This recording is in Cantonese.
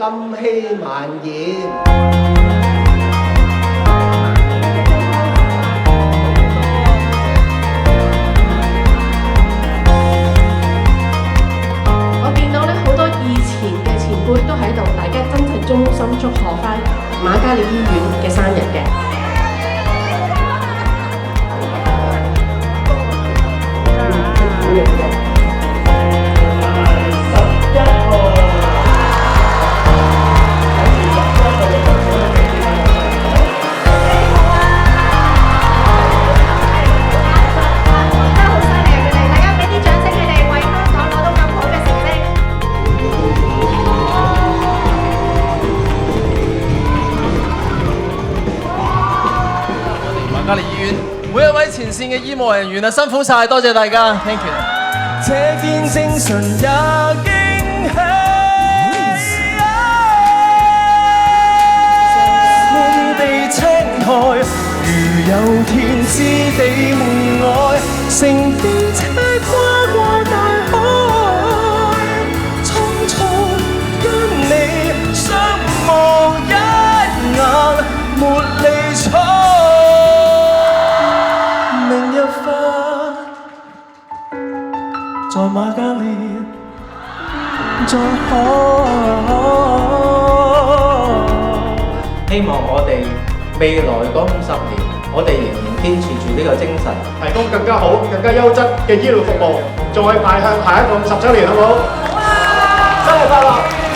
金禧晚宴。我見到咧好多以前嘅前輩都喺度，大家真係衷心祝賀翻瑪嘉烈醫院嘅生日嘅。瑪嘉烈醫院每一位前線嘅醫務人員啊，辛苦晒，多謝大家 ，thank you。這件精神也驚喜，滿地青苔，如有天知地門外，乘電車跨過大海，匆匆跟你相望一眼，沒離睬。明日花在瑪嘉烈，在海。希望我哋未來嗰50年，我哋仍然堅持住呢個精神，提供更加好、更加優質嘅醫療服務，再邁向下一個50週年，好唔好？生日快樂！